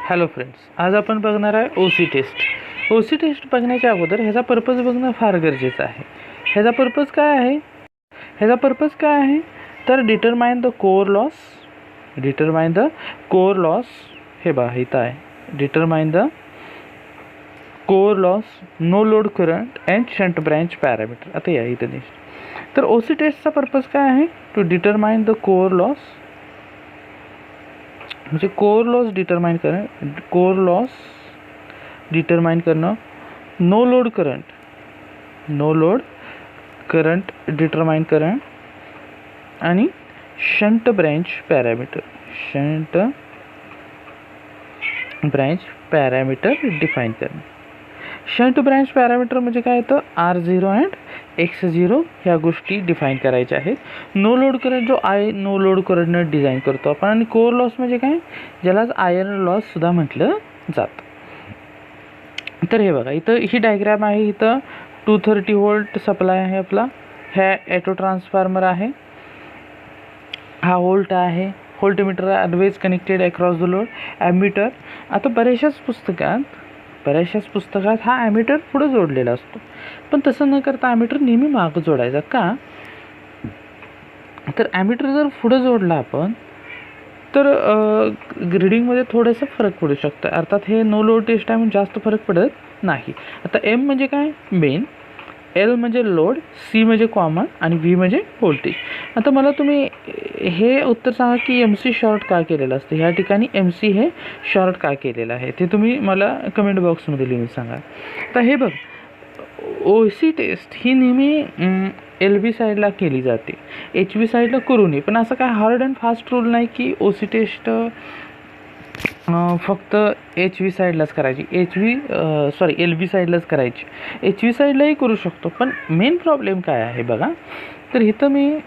Hello friends, आज आपण बघणार आहे ओसी टेस्ट. ओसी टेस्ट बघण्याच्या अगोदर ह्याचा पर्पज बघणं फार गरजेचं आहे. ह्याचा पर्पज काय आहे तर डिटरमाइन द कोअर लॉस. हे बघा इथं आहे, determine the core loss, no load current and shunt branch parameter. आता या इथं नेक्स्ट. तर ओसी टेस्टचा पर्पज काय आहे? To determine the core loss, म्हणजे कोअर लॉस डिटरमाइन करणं, नो लोड करंट डिटरमाइन करणं आणि शंट ब्रँच पॅरामीटर डिफाईन करणं. शंट ब्रँच पॅरामीटर म्हणजे काय येतं? R0 अँड X0 ह्या गोष्टी डिफाईन करायच्या आहेत. नो लोड करंट जो नो लोड करंटनं डिझाईन करतो आपण. आणि कोअर लॉस म्हणजे काय? ज्यालाच आयर्न लॉस सुद्धा म्हटलं जातं. तर हे बघा, इथं ही डायग्राम आहे. इथं 230 व्होल्ट सप्लाय आहे आपला. ह्या ॲटो ट्रान्सफॉर्मर आहे. हा व्होल्ट आहे. Voltmeter always connected across the load. Ammeter, आता बऱ्याचशाच पुस्तकात हा ॲमीटर पुढे जोडलेला असतो, पण तसं न करता ॲमीटर नेहमी मागं जोडायचा. का तर ॲमीटर जर पुढं जोडला आपण तर ग्रीडिंगमध्ये थोडंसं फरक पडू शकतं. अर्थात हे नो लोड टेस्ट आहे म्हणून जास्त फरक पडत नाही. आता M म्हणजे काय? मेन. L म्हणजे लोड, C म्हणजे कॉमन आणि V म्हणजे व्होल्टेज. आता मला तुम्ही हे उत्तर सांगा की MC शॉर्ट का केलेलं असतं. ह्या ठिकाणी MC हे शॉर्ट का केलेलं आहे ते तुम्ही मला कमेंट बॉक्समध्ये लिहून सांगा. आता हे बघ, ओसी टेस्ट ही नेहमी LV साईडला केली जाते, HV साईडला करू नये. पण असं काय हार्ड अँड फास्ट रूल नाही की ओसी टेस्ट फक्त HV साईडलाच करायची, LV साईडलाच करायची. HV साईडलाही करू शकतो. पण मेन प्रॉब्लेम काय आहे बघा, तर इथं मी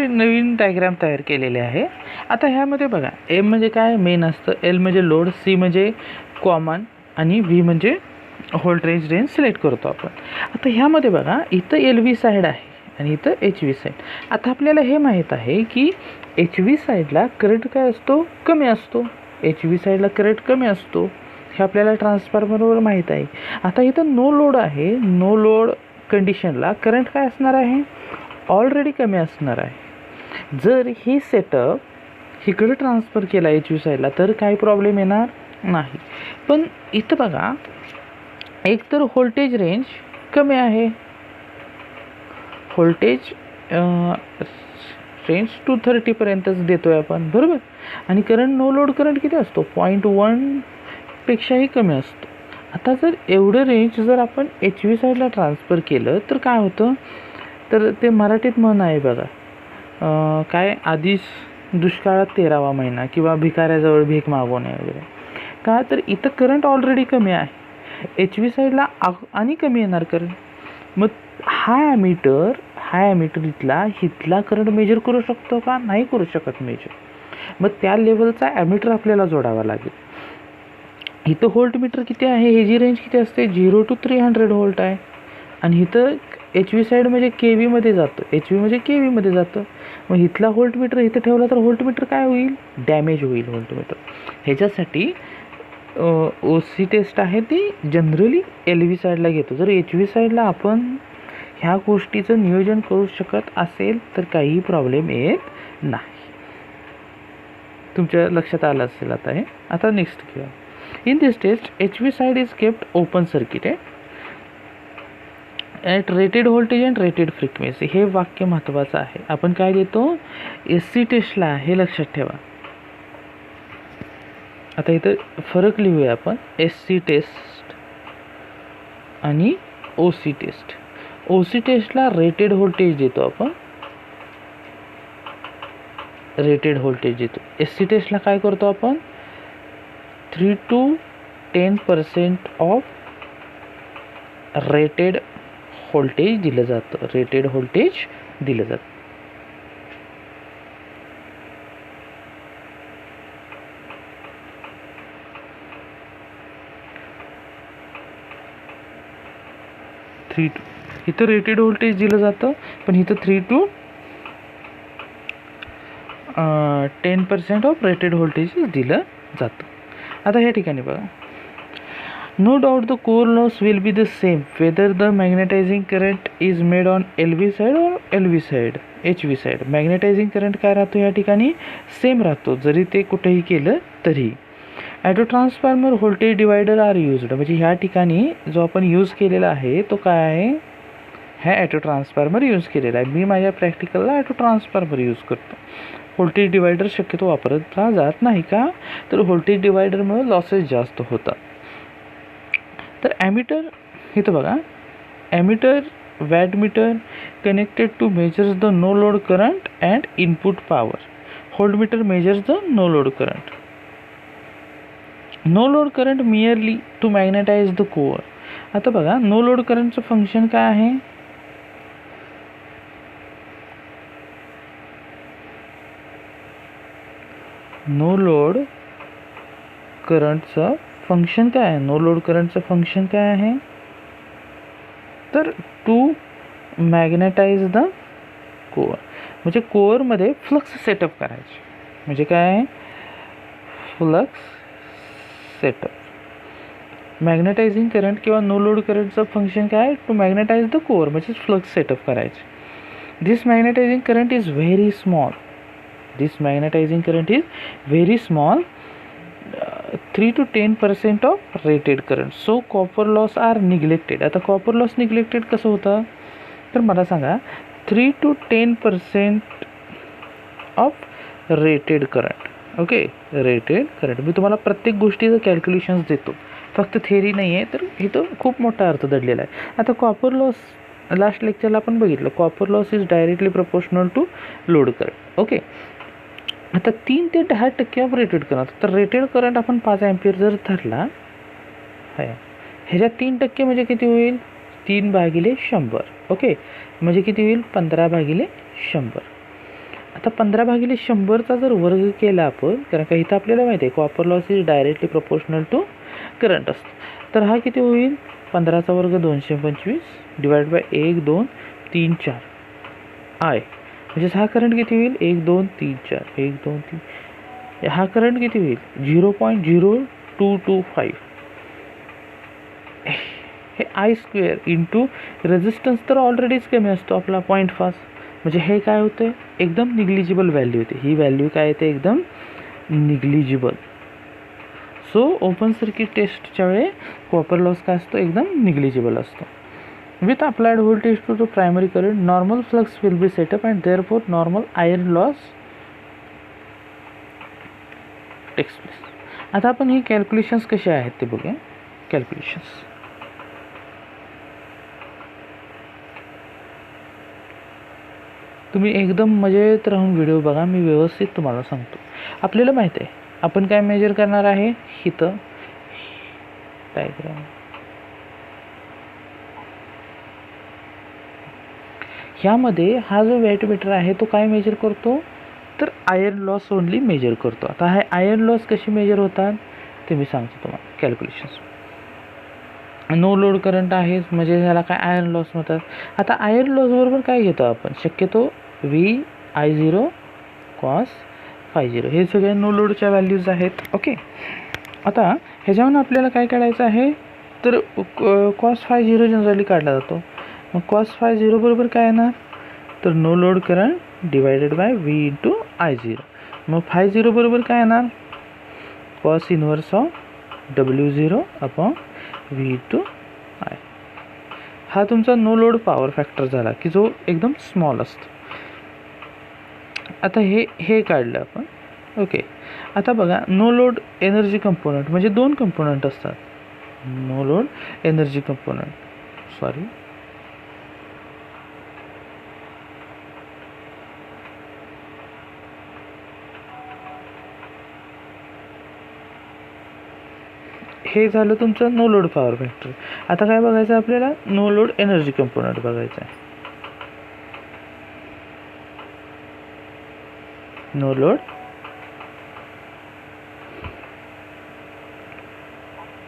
नवीन डायग्राम तयार केलेले आहे. आता ह्यामध्ये बघा, M म्हणजे काय? मेन असतं. L म्हणजे लोड, C म्हणजे कॉमन आणि V म्हणजे व्होल्टेज रेंज सिलेक्ट करतो आपण. आता ह्यामध्ये बघा, इथं LV साईड आहे आणि इथं HV साईड. आता आपल्याला हे माहीत आहे की HV साईडला करंट काय असतो? कमी असतो. HV साईडला करंट कमी असतो, हे आपल्याला ट्रान्सफॉर्मरवर माहीत आहे. आता इथं नो लोड आहे. नो लोड कंडिशनला करंट काय असणार आहे? ऑलरेडी कमी असणार आहे. जर ही सेटअप इकडे ट्रान्सफर केला HV साईडला तर काही प्रॉब्लेम येणार नाही. पण इथं बघा, एक तर व्होल्टेज रेंज कमी आहे, व्होल्टेज रेंज 230पर्यंतच देतो आहे आपण, बरोबर. आणि करंट, नो लोड करंट किती असतो? 0.1 पेक्षाही कमी असतो. आता जर एवढं रेंज जर आपण HV साईडला ट्रान्सफर केलं तर काय होतं? तर ते मराठीत म्हण आहे बघा, काय, आधीच दुष्काळात 13वा महिना किंवा भिकाऱ्याजवळ भीक मागवणे वगैरे. का तर इथं करंट ऑलरेडी कमी आहे, HV साईडला आणि कमी येणार करंट. मग हा ॲमीटर इथला करंट मेजर करू शकतो का? नाही करू शकत मेजर. मग त्या लेवलचा ॲमीटर आपल्याला जोडावा लागेल. इथं व्होल्टमीटर किती आहे? हे जी रेंज किती असते? 0 to 300 व्होल्ट आहे. आणि इथं HV साईड म्हणजे HV मध्ये जातं. मग इथला व्होल्टमीटर इथं ठेवला तर व्होल्टमीटर काय होईल? डॅमेज होईल व्होल्टमीटर. ह्याच्यासाठी ओसी टेस्ट आहे ती जनरली LV साईडला घेतो. जर HV साईडला आपण ह्या गोष्टीचं नियोजन करू शकत असेल तर काहीही प्रॉब्लेम येत नाही. तुमच्या लक्षात आलं असेल आता हे. आता नेक्स्ट घेऊया. In this test HV side is kept open circuited at rated voltage and rated frequency. हे वाक्य महत्त्वाचं आहे. आपण काय देतो? SC टेस्टला, हे लक्षात ठेवा. आता इथं फरक लिहूया आपण, SC टेस्ट आणि OC टेस्ट. OC टेस्टला रेटेड व्होल्टेज देतो आपण, SC टेस्टला काय करतो आपण? 3 to 10% ऑफ रेटेड व्होल्टेज दिलं जातं. 3 to, इथं रेटेड व्होल्टेज दिलं जातं, पण इथं 3 to 10% ऑफ रेटेड व्होल्टेज दिलं जातं. आता ह्या ठिकाणी बघा, no doubt the core loss will be the same whether the magnetising current is made on L V side और L V side H V side. Magnetising current काय राहतो या ठिकाणी, सेम राहतो जरी ते कुठेही केलं तरी. Auto transformer voltage divider are used. म्हणजे ह्या ठिकाणी जो आपण यूज केलेला आहे तो काय आहे, हा ॲटो ट्रान्सफॉर्मर यूज केलेला आहे. मी माझ्या प्रॅक्टिकलला ॲटो ट्रान्सफॉर्मर यूज करतो. व्होल्टेज डिवायडर शक्यतो वापरला जात नाही का, तर व्होल्टेज डिवायडरमुळे लॉसेस जास्त होतात. तर ॲमीटर इथं बघा, ammeter wattmeter connected to measures the no load current and input power. Voltmeter measures the no load current. No load current merely to magnetise the core. आता बघा, नो लोड करंटचं function काय आहे, नो लोड करंटचं function काय आहे, no load करंटचं function काय आहे, तर टू मॅग्नेटाइज द कोअर. म्हणजे कोअरमध्ये फ्लक्स सेटअप करायचे. म्हणजे काय आहे, फ्लक्स सेटअप. मॅग्नेटायझिंग करंट किंवा नो लोड करंटचं फंक्शन काय आहे, टू मॅग्नेटाइज द कोअर म्हणजे फ्लक्स सेटअप करायचे. This magnetising current is very small. This magnetising current is very small, 3 to 10% of rated current. So copper loss are neglected. आता copper loss neglected कसं होतं, तर मला सांगा, 3 to 10% of rated current. Okay, rated current. मी तुम्हाला प्रत्येक गोष्टीचं कॅल्क्युलेशन्स देतो, फक्त थेअरी नाही आहे, तर इथं खूप मोठा अर्थ दडलेला आहे. आता कॉपर लॉस लास्ट लेक्चरला आपण बघितलं, copper loss is directly proportional to load current. Okay, आता 3 ते 10% ऑफ रेटेड करंट. तर रेटेड करंट आपण 5 अँपिअर जर धरला आहे, ह्याच्यात 3% म्हणजे किती होईल, 3/100. ओके, म्हणजे किती होईल, 15/100. आता 15/100चा जर वर्ग केला आपण, कारण का इथं आपल्याला माहिती आहे copper loss is directly proportional to current असतो. तर हा किती होईल, 15चा वर्ग 225 डिवाइड बाय 1 2 3 4 आय. म्हणजे हा करंट किती होईल, 1 2 3 4 1 2 3. हा करंट किती होईल, 0.0225. हे आय स्क्वेअर इंटू रेझिस्टन्स तर ऑलरेडीच कमी असतो आपला 0.5. म्हणजे हे काय होतं, एकदम निग्लिजिबल व्हॅल्यू होते. ही व्हॅल्यू काय येते, एकदम निग्लिजिबल. सो ओपन सर्किट टेस्टच्या वेळी कॉपर लॉस काय असतो, एकदम निग्लिजिबल असतो. With applied voltage to the primary current, normal flux will be set up and therefore normal iron loss takes place. आता आपण ही कॅल्क्युलेशन्स कसे आहेत ते बघूया. कॅल्क्युलेशन्स तुम्ही एकदम मजेत राहून व्हिडिओ बघा, मी व्यवस्थित तुम्हाला सांगतो. आपल्याला माहिती आहे आपण काय मेजर करणार आहे, इथं डायग्राम. ह्यामध्ये हा जो वॅटमीटर आहे तो काय मेजर करतो, तर आयर्न लॉस ओनली मेजर करतो. आता हे आयर्न लॉस कशी मेजर होतात ते मी सांगतो तुम्हाला. कॅल्क्युलेशन्स, नो लोड करंट आहे म्हणजे ह्याला काय आयर्न लॉस म्हणतात. आता आयर्न लॉस बरोबर काय घेतो आपण, शक्यतो VI0 cos ∅0. हे सगळे नो लोडच्या व्हॅल्यूज आहेत. ओके, आता ह्याच्यावरून आपल्याला काय काढायचं आहे, तर cos ∅0 जनरली काढला जातो. मग cos ∅0 बरोबर काय येणार, तर no load current divided by V into I0. मग ∅0 बरोबर काय येणार, cos inverse of W0 upon V into I. हा तुमचा नो लोड पॉवर फॅक्टर झाला की जो एकदम स्मॉल असतो. आता हे काढलं आपण. ओके, आता बघा, नो लोड एनर्जी कंपोनंट म्हणजे 2 कंपोनंट असतात. No load energy component, sorry, हे झालं तुमचं नो लोड पॉवर फॅक्टर. आता काय बघायचं आपल्याला, नो लोड एनर्जी कंपोनंट बघायचं आहे. No load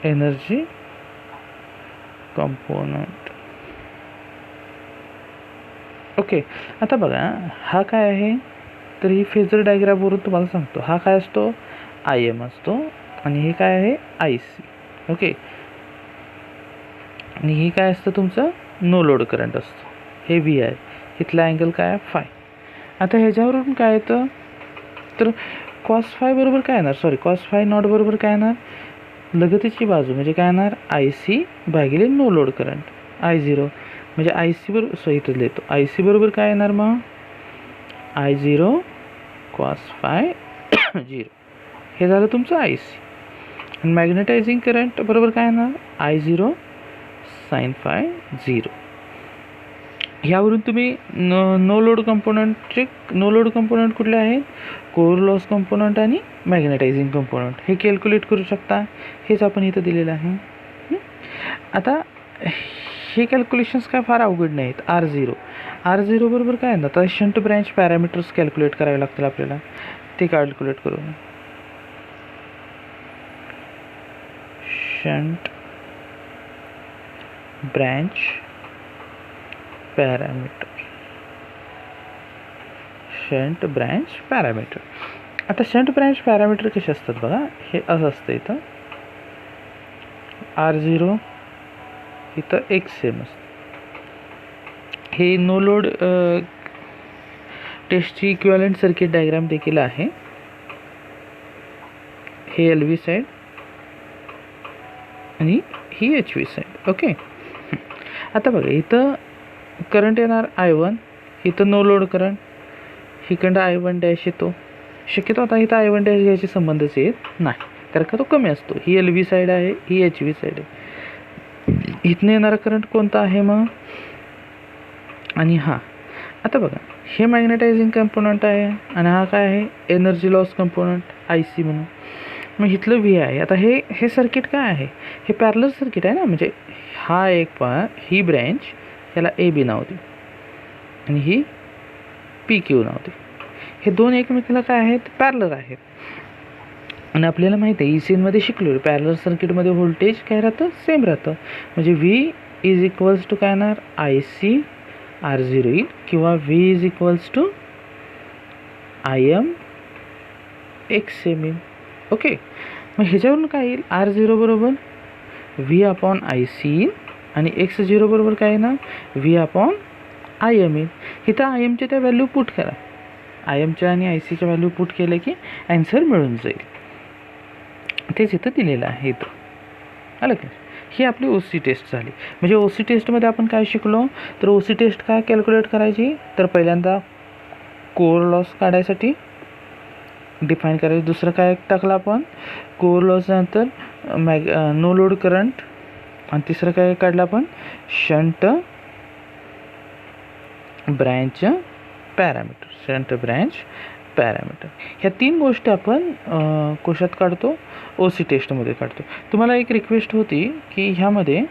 energy component. Okay, आता बघा हा काय आहे, तर ही फेजर डायग्रामवरून तुम्हाला सांगतो. हा काय असतो, IM असतो आणि हे काय आहे, IC. ओके. आणि ही काय असतं तुमचं नो लोड करंट असतो. हे V आहे. इथला अँगल काय आहे, फाय. आता ह्याच्यावरून काय येतं, तर कॉस फाय बरोबर काय येणार, सॉरी कॉस फाय नॉट बरोबर काय येणार, लगतची बाजू म्हणजे काय येणार, IC भागिले नो लोड करंट I0. म्हणजे IC बरोबर, सो इथं लिहितो, IC बरोबर काय येणार मग, I0 कॉस फाय 0. हे झालं तुमचं IC. आणि मॅग्नेटायझिंग करंट बरोबर काय येणार, I0 साइन फाय 0. ह्यावरून तुम्ही नो लोड कंपोनंट कुठले आहेत, कोर लॉस कंपोनंट आणि मॅग्नेटायझिंग कंपोनंट हे कॅल्क्युलेट करू शकता. हेच आपण इथं दिलेलं आहे. आता हे कॅल्क्युलेशन्स काय फार अवघड नाहीत. R0 बरोबर काय ना, आता शंट ब्रँच पॅरामीटर्स कॅल्क्युलेट करावे लागतील आपल्याला, ते कॅल्क्युलेट करू. Shunt branch parameter. आता शंट ब्रँच पॅरामीटर कसे असतात बघा, हे असं असतं. इथं R0 इथं XM असतं. हे नो लोड टेस्टची इक्विव्हॅलंट सर्किट डायग्राम देखील आहे. हे LV साईड आणि ही HV साईड. ओके. आता बघा इथं करंट येणार I1, इथं नो लोड करंट, हिकडं I1 डॅश येतो. शक्यतो आता इथं I1 डॅश घ्यायचे संबंधच येत नाही, कारण का तो कमी असतो. ही LV साईड आहे, ही HV साईड आहे. इथनं येणारा करंट कोणता आहे मग, आणि हा आता बघा हे मॅग्नेटायझिंग कंपोनंट आहे आणि हा काय आहे, एनर्जी लॉस कंपोनंट IC म्हणून. मग इथलं V आहे. आता हे सर्किट काय आहे, हे पॅरलल सर्किट आहे ना, म्हणजे हा एक ही ब्रँच याला AB नाव दे आणि ही PQ नाव दे. हे दोन एकमेकाला काय आहेत, पॅरलल आहेत. आणि आपल्याला माहिती आहे ECNमध्ये शिकलो, पॅरलल सर्किटमध्ये व्होल्टेज काय राहतं, सेम राहतं. म्हणजे V इज इक्वल्स टू काय येणार, IC R0 येईल, किंवा V is equals to IM XM येईल. ओके. मग ह्याच्यावरून काय येईल, R0 बरोबर V अपॉन IC येईल आणि X0 बरोबर काय येणार, V अपॉन IM येईल. इथं IMच्या त्या व्हॅल्यू पुट करा, IMच्या आणि ICच्या व्हॅल्यू पुट केलं की ॲन्सर मिळून जाईल. तेच इथं दिलेलं आहे. इथं आलं का. ही आपली OC टेस्ट झाली. म्हणजे OC टेस्टमध्ये आपण काय शिकलो, तर OC टेस्ट काय कॅल्क्युलेट करायची, तर पहिल्यांदा कोर लॉस काढायसाठी डिफाईन करायचं. दुसरं काय टाकलं आपण, कोर लॉस नंतर नो लोड करंट, आणि तिसरं काय काढलं आपण, शंट ब्रँच पॅरामीटर. ह्या तीन गोष्टी आपण कशात काढतो, OC टेस्टमध्ये काढतो. तुम्हाला एक रिक्वेस्ट होती की ह्यामध्ये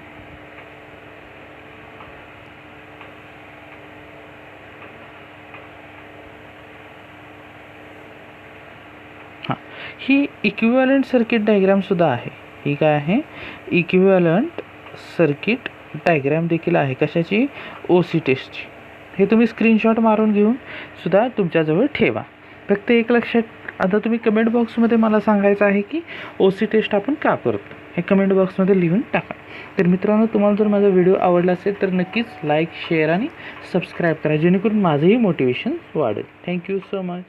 ही इक्विव्हॅलंट सर्किट डायग्रामसुद्धा आहे. ही काय आहे, इक्विव्हॅलंट सर्किट डायग्राम देखील आहे. कशाची, OC टेस्टची. हे तुम्ही स्क्रीनशॉट मारून घेऊन सुद्धा तुमच्याजवळ ठेवा. फक्त एक लक्षात, आता तुम्ही कमेंट बॉक्समध्ये मला सांगायचं आहे की OC टेस्ट आपण का करतो, हे कमेंट बॉक्समध्ये लिहून टाका. तर मित्रांनो, तुम्हाला जर माझा व्हिडिओ आवडला असेल तर नक्कीच लाईक, शेअर आणि सबस्क्राईब करा, जेणेकरून माझंही मोटिवेशन वाढेल. Thank you so much.